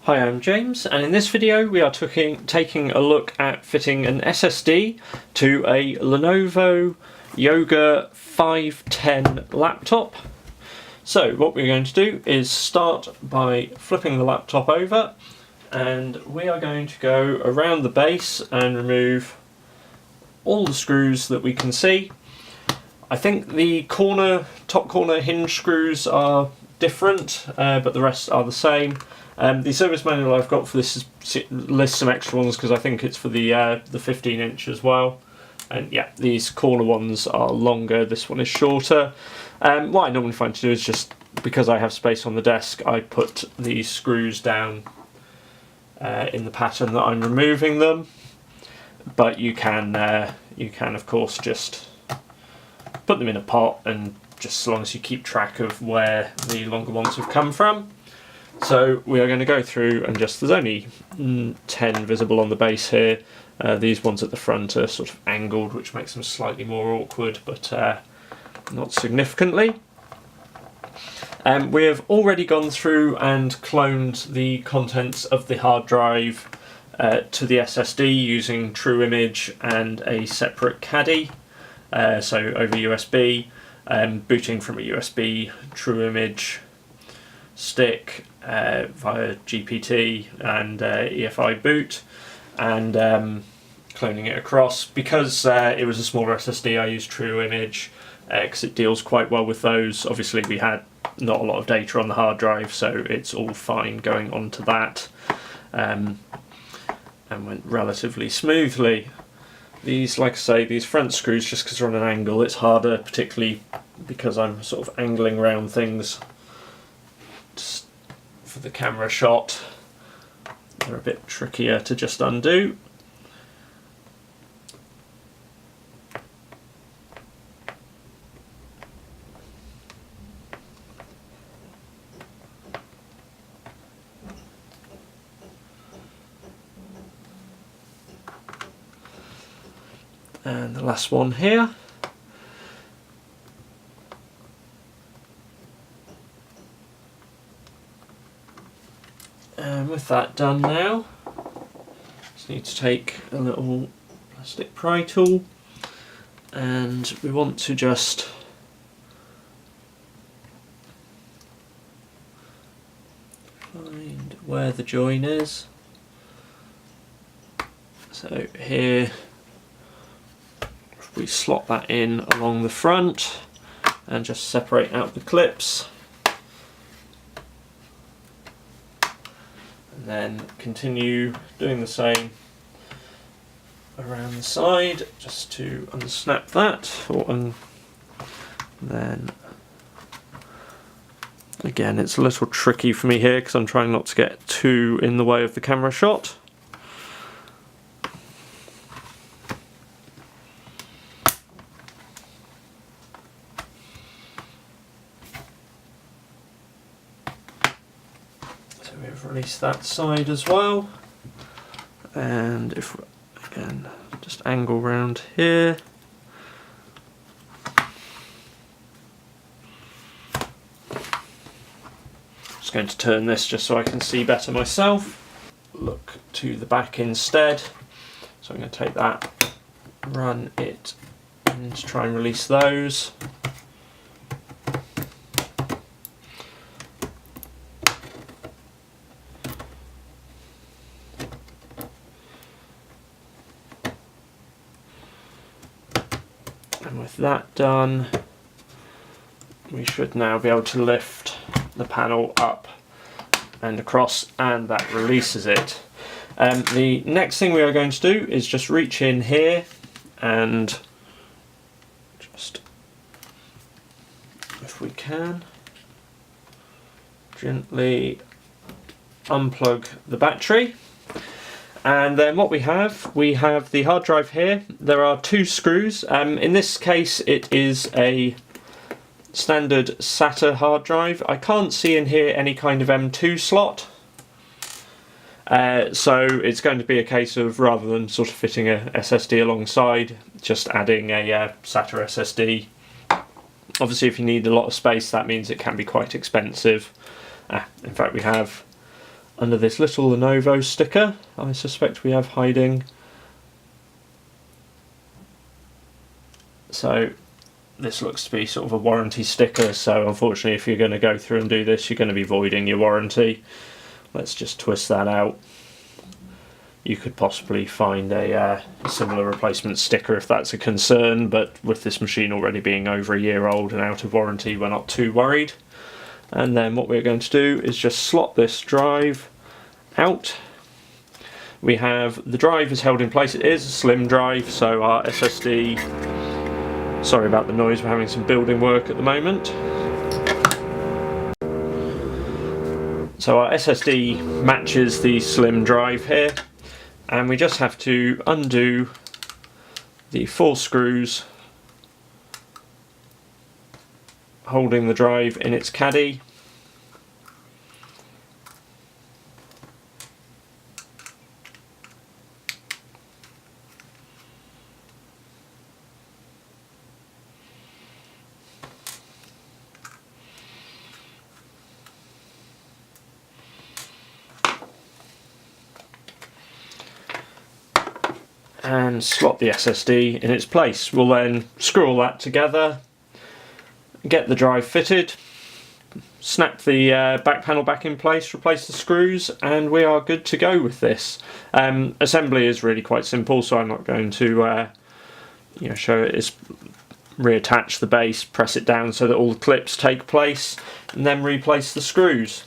Hi, I'm James, and in this video we are taking a look at fitting an SSD to a Lenovo Yoga 510 laptop. So what we're going to do is start by flipping the laptop over, and we are going to go around the base and remove all the screws that we can see. I think the top corner hinge screws are different, but the rest are the same. The service manual I've got for this lists some extra ones because I think it's for the 15-inch as well. And yeah, these corner ones are longer, this one is shorter. What I normally find to do is just, because I have space on the desk, I put these screws down in the pattern that I'm removing them. But you can of course just put them in a pot, and just as long as you keep track of where the longer ones have come from. So we are going to go through and there's only 10 visible on the base here. These ones at the front are sort of angled, which makes them slightly more awkward, but not significantly. We have already gone through and cloned the contents of the hard drive to the SSD using True Image and a separate caddy, so over USB, booting from a USB True Image stick via GPT and EFI boot, and cloning it across. Because it was a smaller SSD, I used True Image because it deals quite well with those. Obviously we had not a lot of data on the hard drive, so it's all fine going onto that, and went relatively smoothly. These, like I say, these front screws, just because they're on an angle, it's harder, particularly because I'm sort of angling around things for the camera shot. They're a bit trickier to just undo. And the last one here. And with that done now, just need to take a little plastic pry tool, and we want to just find where the join is. So here we slot that in along the front and just separate out the clips. And then continue doing the same around the side, just to unsnap that, then again it's a little tricky for me here because I'm trying not to get too in the way of the camera shot. We've released that side as well, and if we, again, just angle round here. Just going to turn this just so I can see better myself. Look to the back instead. So I'm going to take that, run it in to try and release those. And with that done, we should now be able to lift the panel up and across, and that releases it. The next thing we are going to do is just reach in here and just, if we can, gently unplug the battery. And then what we have the hard drive here. There are two screws. In this case it is a standard SATA hard drive. I can't see in here any kind of M2 slot. So it's going to be a case of, rather than sort of fitting a SSD alongside, just adding a SATA SSD. Obviously if you need a lot of space, that means it can be quite expensive. In fact, we have under this little Lenovo sticker I suspect we have hiding. So this looks to be sort of a warranty sticker, so unfortunately if you're going to go through and do this you're going to be voiding your warranty. Let's just twist that out. You could possibly find a similar replacement sticker if that's a concern, but with this machine already being over a year old and out of warranty we're not too worried. And then what we're going to do is just slot this drive out. We have the drive is held in place. It is a slim drive, so our SSD, sorry about the noise, we're having some building work at the moment. So our SSD matches the slim drive here, and we just have to undo the 4 screws holding the drive in its caddy. And slot the SSD in its place. We'll then screw all that together, get the drive fitted, snap the back panel back in place, replace the screws, and we are good to go with this. Assembly is really quite simple, so I'm not going to show it. It's reattach the base, press it down so that all the clips take place, and then replace the screws.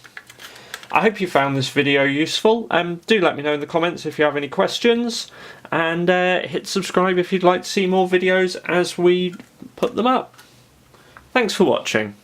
I hope you found this video useful. Do let me know in the comments if you have any questions, and hit subscribe if you'd like to see more videos as we put them up. Thanks for watching.